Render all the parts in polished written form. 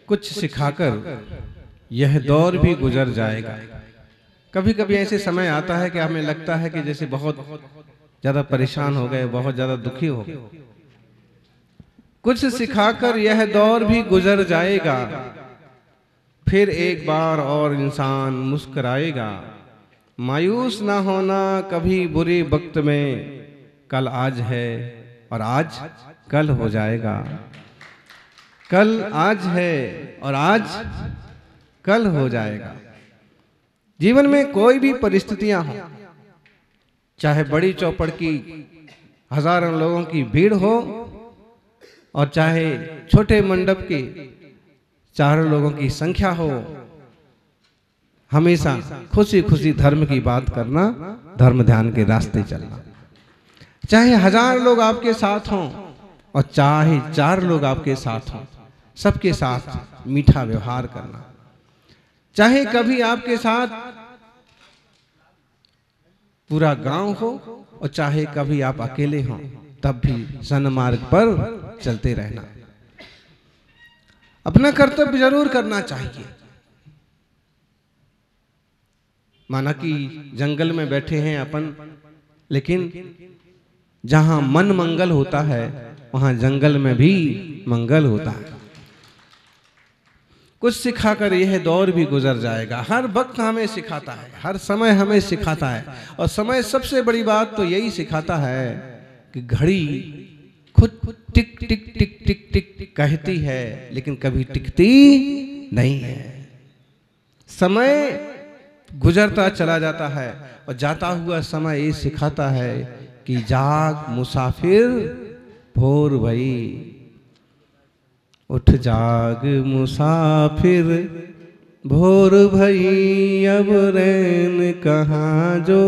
कुछ सिखाकर यह दौर भी गुजर जाएगा। कभी कभी ऐसे समय आता है कि हमें लगता है कि जैसे बहुत ज्यादा परेशान हो गए, बहुत ज्यादा दुखी हो गए। कुछ सिखाकर यह दौर भी गुजर जाएगा, फिर एक बार और इंसान मुस्कुराएगा। मायूस ना होना कभी बुरे वक्त में, कल आज है और आज कल हो जाएगा। कल आज है और आज कल हो जाएगा। जीवन में कोई भी परिस्थितियां हो, चाहे बड़ी चौपड़ की हजारों लोगों की भीड़ हो और चाहे छोटे मंडप की चारों लोगों की संख्या हो, हमेशा खुशी खुशी धर्म की बात करना, धर्म ध्यान के रास्ते चलना। चाहे 1000 लोग आपके साथ हों और चाहे 4 लोग आपके साथ हों, सबके साथ मीठा व्यवहार करना। चाहे कभी आपके साथ पूरा गांव हो और चाहे कभी आप अकेले हों, तब भी सन्मार्ग पर चलते रहना। अपना कर्तव्य जरूर करना चाहिए। माना कि जंगल में बैठे हैं अपन, लेकिन जहां मन मंगल होता है वहां जंगल में भी मंगल होता है। कुछ सिखाकर यह दौर भी गुजर जाएगा। हर वक्त हमें सिखाता है, हर समय हमें सिखाता है। और समय सबसे बड़ी बात तो यही सिखाता है कि घड़ी खुद टिक टिक टिक टिक टिक कहती है, लेकिन कभी टिकती नहीं है। समय गुजरता चला जाता है और जाता हुआ समय ये सिखाता है कि जाग मुसाफिर भोर भई। उठ जाग मुसाफिर भोर भई, अब रैन कहाँ जो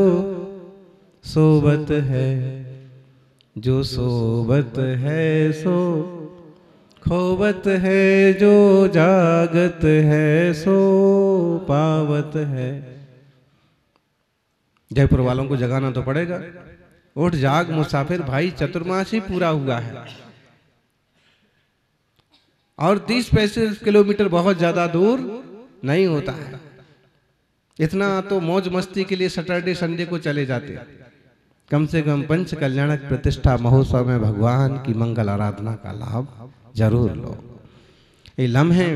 सोबत है। जो सोबत है सो खोबत है, जो जागत है सो पावत है। जयपुर वालों को जगाना तो पड़ेगा। उठ जाग मुसाफिर भाई, चतुर्मास ही पूरा हुआ है और 30-35 किलोमीटर बहुत ज्यादा दूर नहीं होता है। इतना तो मौज मस्ती के लिए सैटरडे संडे को चले जाते हैं। कम से कम पंच कल्याणक प्रतिष्ठा महोत्सव में भगवान की मंगल आराधना का लाभ जरूर लो। ये लम्हे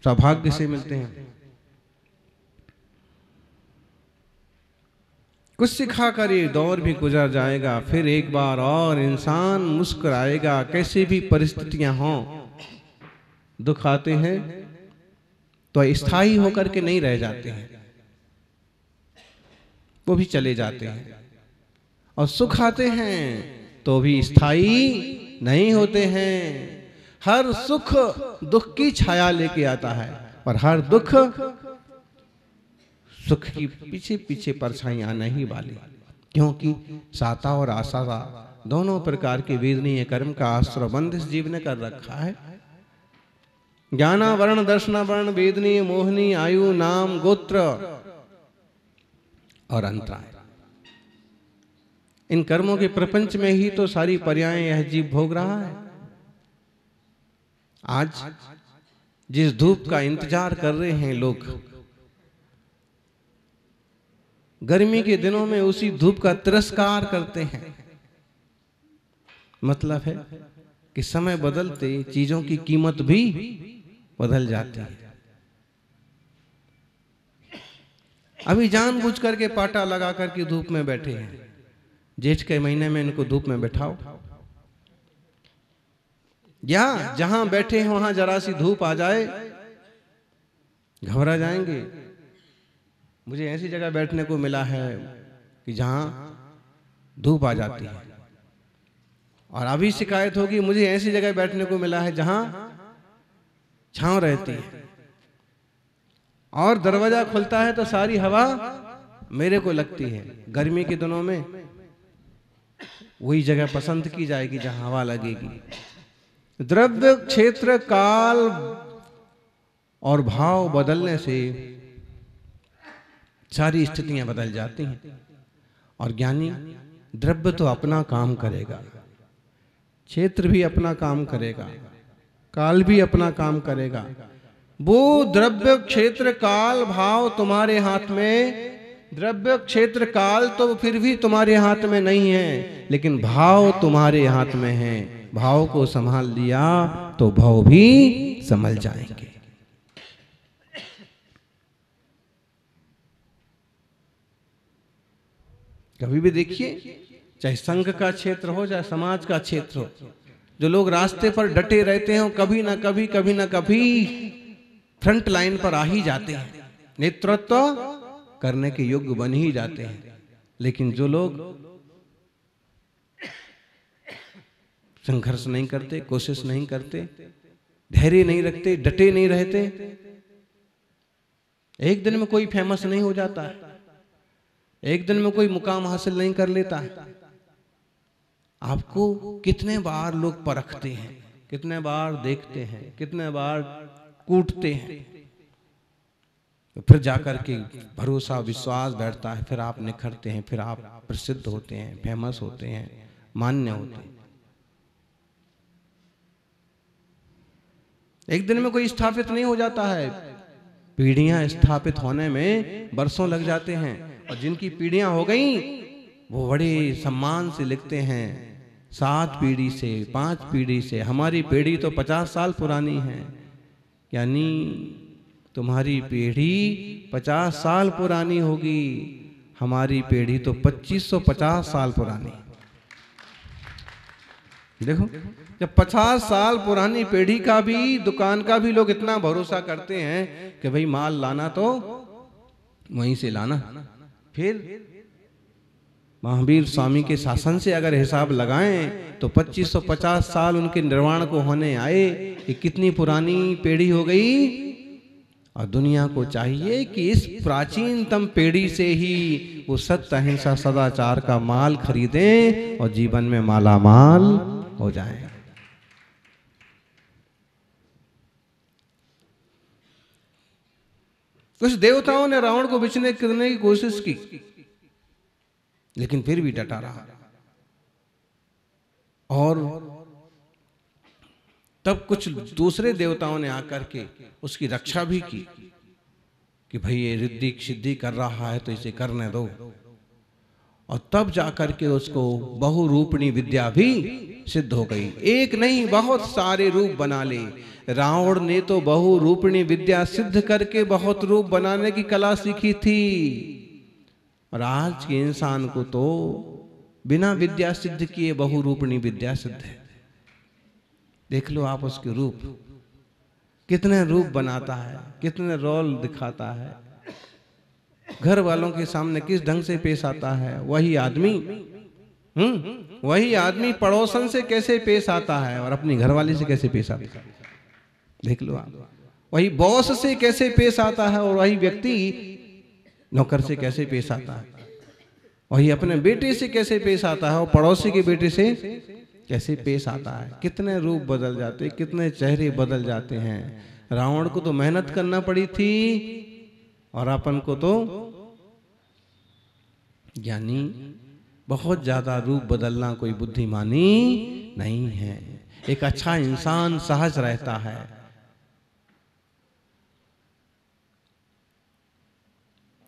सौभाग्य से मिलते हैं। कुछ सिखाकर ये दौर भी गुजर जाएगा, फिर एक बार और इंसान मुस्कुराएगा। कैसी भी परिस्थितियां हों, दुख आते हैं तो स्थायी होकर के नहीं रह जाते हैं, वो भी चले जाते हैं। और सुख आते हैं तो भी स्थायी नहीं होते हैं। हर सुख दुख की छाया लेके आता है और हर दुख सुख की पीछे पीछे परछाई आने ही वाली। क्योंकि साता और आसाता दोनों प्रकार के वेदनीय कर्म का आश्रय बंध इस जीव ने कर रखा है। ज्ञाना वर्ण दर्शना वर्ण वेदनीय मोहनी आयु नाम गोत्र और अंतराय। इन कर्मों के प्रपंच में ही तो सारी पर्यायें यह जीव भोग रहा है। आज जिस धूप का इंतजार कर रहे हैं लोग, गर्मी के दिनों में उसी धूप का तिरस्कार करते हैं। मतलब है कि समय बदलते चीजों की कीमत भी बदल जाती है। अभी जानबूझ करके पाटा लगा करके धूप में बैठे हैं। जेठ के महीने में इनको धूप में बैठाओ, या जहां बैठे हैं वहां जरा सी धूप आ जाए, घबरा जाएंगे। मुझे ऐसी जगह बैठने को मिला है कि जहां धूप आ जाती है, और अभी शिकायत होगी मुझे ऐसी जगह बैठने को मिला है जहां छांव रहती है, और दरवाजा खुलता है तो सारी हवा मेरे को लगती है। गर्मी के दिनों में वही जगह पसंद की जाएगी जहां हवा लगेगी। द्रव्य क्षेत्र काल और भाव बदलने से सारी स्थितियां बदल जाती हैं। और ज्ञानी द्रव्य तो अपना काम करेगा, क्षेत्र भी अपना काम करेगा, काल भी अपना काम करेगा। वो द्रव्य क्षेत्र काल भाव तुम्हारे हाथ में, द्रव्य क्षेत्र काल तो फिर भी तुम्हारे हाथ में नहीं है, लेकिन भाव तुम्हारे हाथ में है। भाव को संभाल लिया तो भाव भी संभल जाएंगे। कभी भी देखिए, चाहे संघ का क्षेत्र हो चाहे समाज का क्षेत्र हो, जो लोग रास्ते पर डटे रहते हैं कभी ना कभी फ्रंट लाइन पर आ ही जाते हैं, नेतृत्व करने के योग्य बन ही जाते हैं। लेकिन जो लोग संघर्ष नहीं करते, कोशिश नहीं करते, धैर्य नहीं रखते, डटे नहीं रहते, एक दिन में कोई फेमस नहीं हो जाता है, एक दिन में कोई मुकाम हासिल नहीं कर लेता है। आपको कितने बार लोग परखते हैं, कितने बार देखते हैं, कितने बार कूटते हैं, तो फिर जाकर के भरोसा विश्वास बैठता है, फिर आप निखरते हैं, फिर आप प्रसिद्ध होते हैं, फेमस होते हैं, मान्य होते हैं। एक दिन में कोई स्थापित नहीं हो जाता है, पीढ़ियां स्थापित होने में वर्षों लग जाते हैं। और जिनकी पीढ़ियां हो गई वो बड़े सम्मान से लिखते हैं, 7 पीढ़ी से 5 पीढ़ी से, हमारी पीढ़ी तो 50 साल पुरानी है। यानी तुम्हारी पीढ़ी 50 साल पुरानी होगी, हमारी पीढ़ी तो 2550 साल पुरानी। देखो, जब 50 साल पुरानी पीढ़ी का भी, दुकान का भी लोग इतना भरोसा करते हैं कि भाई माल लाना तो वहीं से लाना, फिर महावीर स्वामी के शासन से अगर हिसाब लगाएं तो 2550 साल उनके निर्माण को होने आए। ये कितनी पुरानी पीढ़ी हो गई। और दुनिया को चाहिए कि इस प्राचीनतम पीढ़ी से ही वो सत्य अहिंसा सदाचार का माल खरीदें और जीवन में मालामाल हो जाएं। कुछ देवताओं ने रावण को बिचने करने की कोशिश की, लेकिन फिर भी डटा रहा। और तब कुछ दूसरे देवताओं ने आकर के उसकी रक्षा भी की कि भाई ये रिद्धि सिद्धि कर रहा है तो इसे करने दो। और तब जाकर के उसको बहुरूपणी विद्या भी सिद्ध हो गई। एक नहीं, बहुत सारे रूप बना ले। रावण ने तो बहुरूपणी विद्या सिद्ध करके बहुत रूप बनाने की कला सीखी थी, और आज के इंसान को तो बिना विद्या सिद्ध किए बहुरूपणी विद्या सिद्ध है। देख लो आप उसके रूप, कितने रूप बनाता है, कितने रोल दिखाता है, घर वालों के सामने किस ढंग से पेश आता है। वही आदमी पड़ोसन से कैसे पेश आता है और अपनी घरवाली से कैसे पेश आता है। देख लो आप, वही बॉस से कैसे पेश आता है और वही व्यक्ति नौकर से कैसे पेश आता है, वही अपने बेटे से कैसे पेश आता है और पड़ोसी के बेटे से कैसे पेश आता है। कितने रूप बदल जाते, कितने चेहरे बदल जाते हैं। रावण को तो मेहनत करना पड़ी थी और अपन को तो ज्ञानी बहुत ज्यादा रूप बदलना कोई बुद्धिमानी नहीं है। एक अच्छा इंसान सहज रहता है,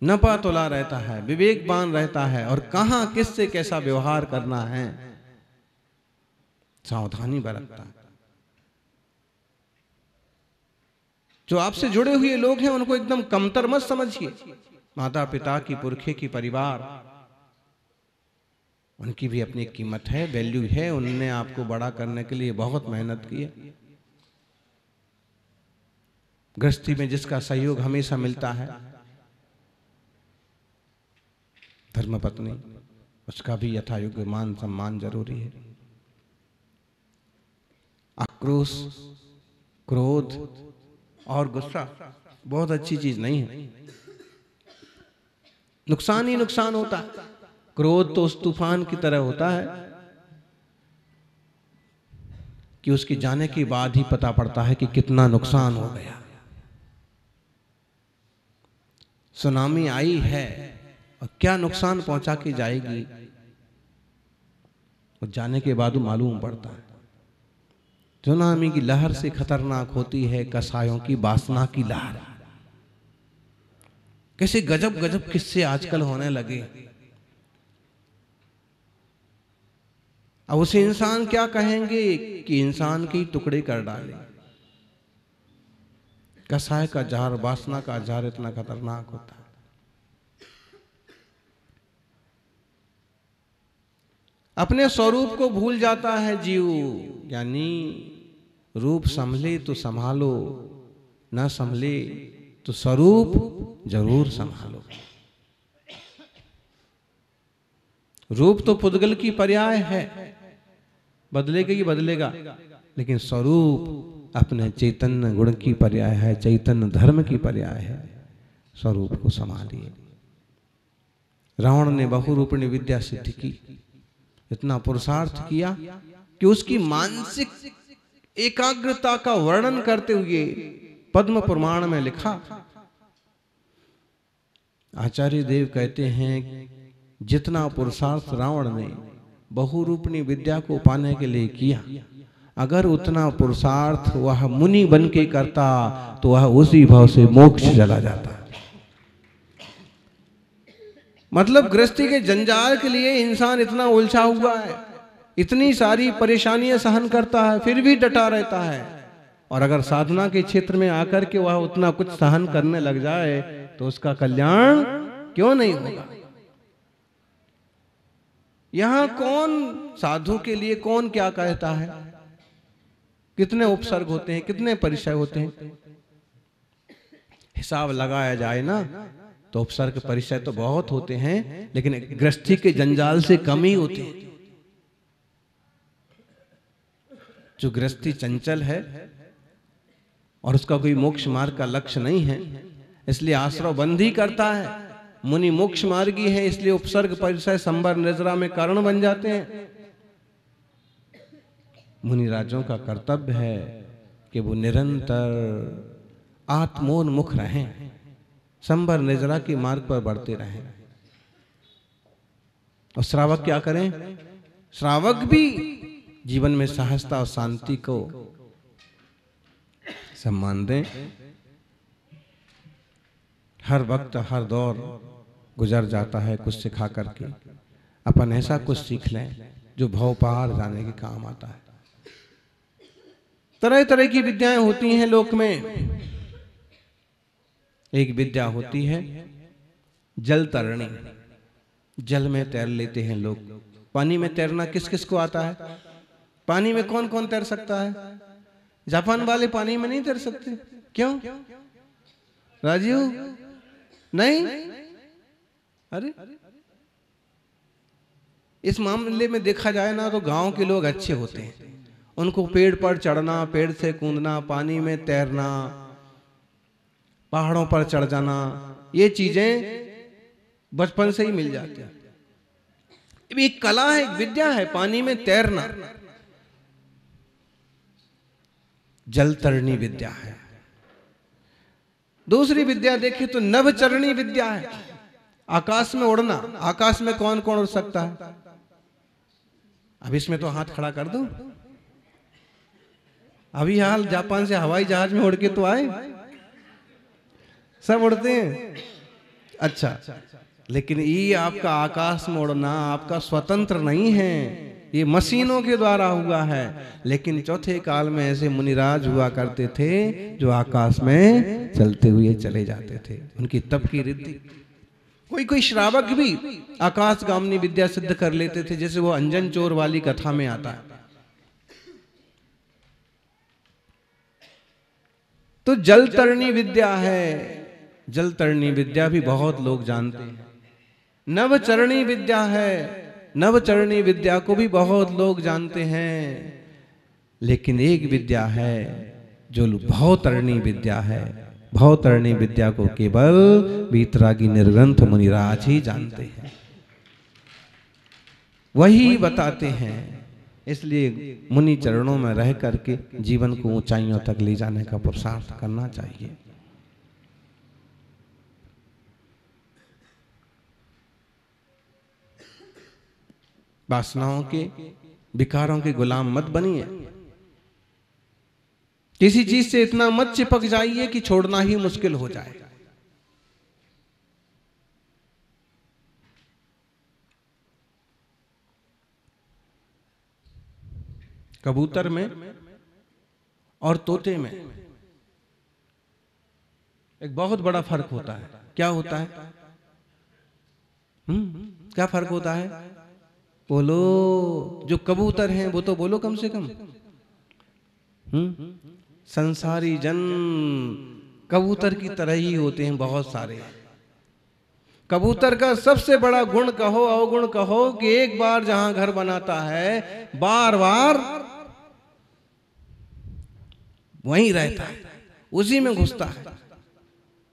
नपा तुला रहता है, विवेकवान रहता है, और कहां किससे कैसा व्यवहार करना है सावधानी बरतता है। जो आपसे जुड़े हुए लोग हैं उनको एकदम कमतर मत समझिए। माता पिता की, पुरखे की, परिवार, उनकी भी अपनी कीमत है, वैल्यू है। उन्होंने आपको बड़ा करने के लिए बहुत मेहनत की है। गृहस्थी में जिसका सहयोग हमेशा मिलता है, धर्मपत्नी, उसका भी यथायोग्य मान सम्मान जरूरी है। आक्रोश, क्रोध और गुस्सा बहुत अच्छी चीज नहीं है, नुकसान ही नुकसान होता है। क्रोध तो उस तूफान की तरह होता है कि उसके जाने के बाद ही पता पड़ता है कि कितना नुकसान हो गया। सुनामी आई है और क्या नुकसान पहुंचा के जाएगी, और जाने के बाद मालूम पड़ता है। सुनामी की लहर से खतरनाक होती है कसायों की वासना की लहर। कैसे गजब गजब किस्से आजकल होने लगे। अब उसे इंसान क्या कहेंगे कि इंसान के टुकड़े कर डाले। कसाय का जहर, वासना का जहर इतना खतरनाक होता है। अपने स्वरूप को भूल जाता है जीव, यानी रूप संभले तो संभालो, न संभले तो स्वरूप जरूर संभालो। रूप तो पुद्गल की पर्याय है, बदलेगा ही बदलेगा, लेकिन स्वरूप अपने चैतन्य गुण की पर्याय है, चैतन्य धर्म की पर्याय है। स्वरूप को संभालिए। रावण ने बहुरूपिणी विद्या सिद्ध की, इतना पुरुषार्थ किया कि उसकी मानसिक एकाग्रता का वर्णन करते हुए पद्म पुराण में लिखा। आचार्य देव कहते हैं जितना पुरुषार्थ रावण ने बहुरूपिणी विद्या को पाने के लिए किया, अगर उतना पुरुषार्थ वह मुनि बन के करता तो वह उसी भाव से मोक्ष चला जाता। मतलब गृहस्थी के जंजाल के लिए इंसान इतना उलझा हुआ है, इतनी सारी परेशानियां सहन करता है, फिर भी डटा रहता है। और अगर साधना के क्षेत्र में आकर के वह उतना कुछ सहन करने लग जाए तो उसका कल्याण क्यों नहीं होगा। यहां कौन साधु के लिए कौन क्या कहता है, कितने उपसर्ग होते हैं, कितने परिचय होते हैं। हिसाब लगाया जाए ना तो उपसर्ग परिचय तो बहुत होते हैं, लेकिन गृहस्थी के जंजाल से कम ही होते हैं। जो गृहस्थी चंचल है और उसका कोई मोक्ष मार्ग का लक्ष्य नहीं है, इसलिए आश्रव बंदी करता है। मुनि मोक्ष मार्गी है, इसलिए उपसर्ग परिचय संबर निजरा में कारण बन जाते हैं। मुनि राजों का कर्तव्य है कि वो निरंतर आत्मोन्मुख रहें, संबर निजरा के मार्ग पर बढ़ते रहें। और श्रावक क्या करें? श्रावक भी जीवन में सहजता और शांति को सम्मान दें। हर वक्त हर दौर गुजर जाता है कुछ सिखा करके। अपन ऐसा कुछ सीख लें जो भव पार जाने के काम आता है। तरह तरह की विद्याएं होती हैं लोक में। एक विद्या होती है जल तरणी, जल में तैर लेते हैं लोग। पानी में तैरना किस किस को आता है? पानी में कौन कौन तैर सकता है? जापान वाले पानी में नहीं तैर सकते, क्यों? राजीव नहीं? अरे इस मामले में देखा जाए ना तो गांव के लोग अच्छे होते हैं। उनको पेड़ पर चढ़ना, पेड़ से कूदना, पानी में तैरना, पहाड़ों पर चढ़ जाना, ये चीजें बचपन से ही मिल जाती हैं। एक कला है, एक विद्या है पानी में तैरना। जलतरणी विद्या है। दूसरी विद्या देखें तो नभचरणी विद्या है, आकाश में उड़ना। आकाश में कौन कौन उड़ सकता है? अब इसमें तो हाथ खड़ा कर दो। अभी हाल जापान से हवाई जहाज में उड़ के तो आए, सब उड़ते हैं। अच्छा, लेकिन ये आपका आकाश में उड़ना आपका स्वतंत्र नहीं है, ये मशीनों के द्वारा हुआ है। लेकिन चौथे काल में ऐसे मुनिराज हुआ करते थे जो आकाश में चलते हुए चले जाते थे, उनकी तप की रिद्धि। कोई कोई श्रावक भी आकाशगामिनी विद्या सिद्ध कर लेते थे, जैसे वो अंजन चोर वाली कथा में आता है। तो जलतरणी विद्या है, जलतरणी विद्या भी बहुत लोग जानते हैं। नवचरणी विद्या है, नवचरणी विद्या को भी बहुत लोग जानते हैं। लेकिन एक विद्या है जो भवतरणी विद्या है। भवतरणी विद्या को केवल वीतरागी निर्ग्रंथ मुनिराज ही जानते हैं, वही बताते हैं। इसलिए मुनि चरणों में रह करके जीवन को ऊंचाइयों तक ले जाने का पुरुषार्थ करना चाहिए। वासनाओं के, विकारों के गुलाम मत बनिए। किसी चीज से इतना मत चिपक जाइए कि छोड़ना ही मुश्किल हो जाए। कबूतर में और तोते में एक बहुत बड़ा फर्क होता है। क्या होता है? क्या फर्क होता है? बोलो। जो कबूतर हैं वो तो बोलो कम से कम। संसारी जन कबूतर की तरह ही होते हैं, बहुत सारे। कबूतर का सबसे बड़ा गुण कहो, अवगुण कहो, कि एक बार जहां घर बनाता है बार बार वहीं रहता है, उसी में घुसता है।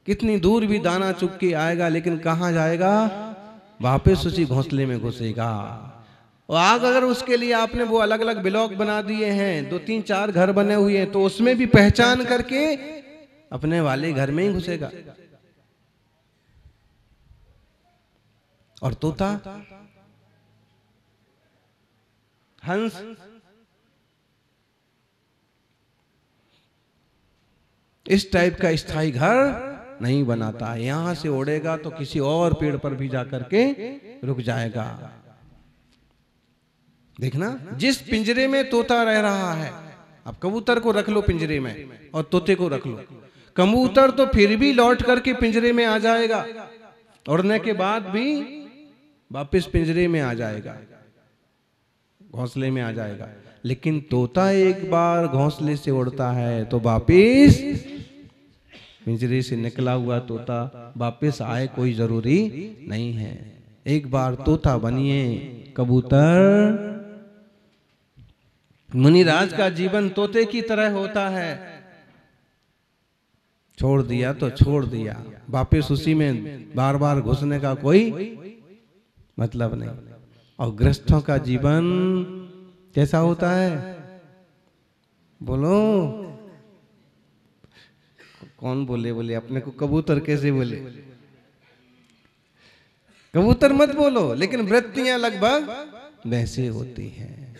कितनी दूर भी दाना चुग के आएगा, लेकिन कहां जाएगा? वापस उसी घोंसले में घुसेगा। और आग अगर उसके लिए आपने वो अलग अलग ब्लॉक बना दिए हैं, 2-3-4 घर बने हुए हैं, तो उसमें भी पहचान करके अपने वाले घर में ही घुसेगा। और तोता, हंस, इस टाइप का स्थायी घर नहीं बनाता है। यहां से उड़ेगा तो किसी और पेड़ पर भी जाकर के रुक जाएगा। देखना, जिस पिंजरे में तोता रह रहा है, अब कबूतर को रख लो पिंजरे में और तोते को रख लो, कबूतर तो फिर भी लौट करके पिंजरे में आ जाएगा, उड़ने के बाद भी वापस पिंजरे में आ जाएगा, घोंसले में आ जाएगा। लेकिन तोता एक बार घोंसले से उड़ता है तो वापस पिंजरे से निकला हुआ तोता वापस आए कोई जरूरी नहीं है। एक बार तोता बनिए कबूतर। मुनिराज का जीवन तोते की तरह होता है। छोड़ दिया तो छोड़ दिया, वापस उसी में बार बार घुसने का कोई मतलब नहीं। और गृहस्थों का जीवन कैसा होता है? बोलो, कौन बोले? बोले अपने को कबूतर कैसे बोले? कबूतर मत बोलो, लेकिन वृत्तियां लगभग वैसे होती हैं।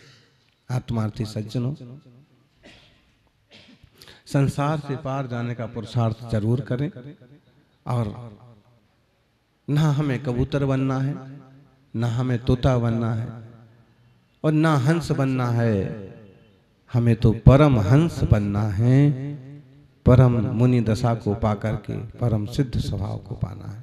आत्मार्थी सज्जनों, संसार से पार जाने का पुरुषार्थ जरूर करें। और ना हमें कबूतर बनना है, ना हमें तोता बनना है, और ना हंस बनना है। हमें तो परम हंस बनना है, परम मुनि दशा को पाकर के परम सिद्ध स्वभाव को पाना है।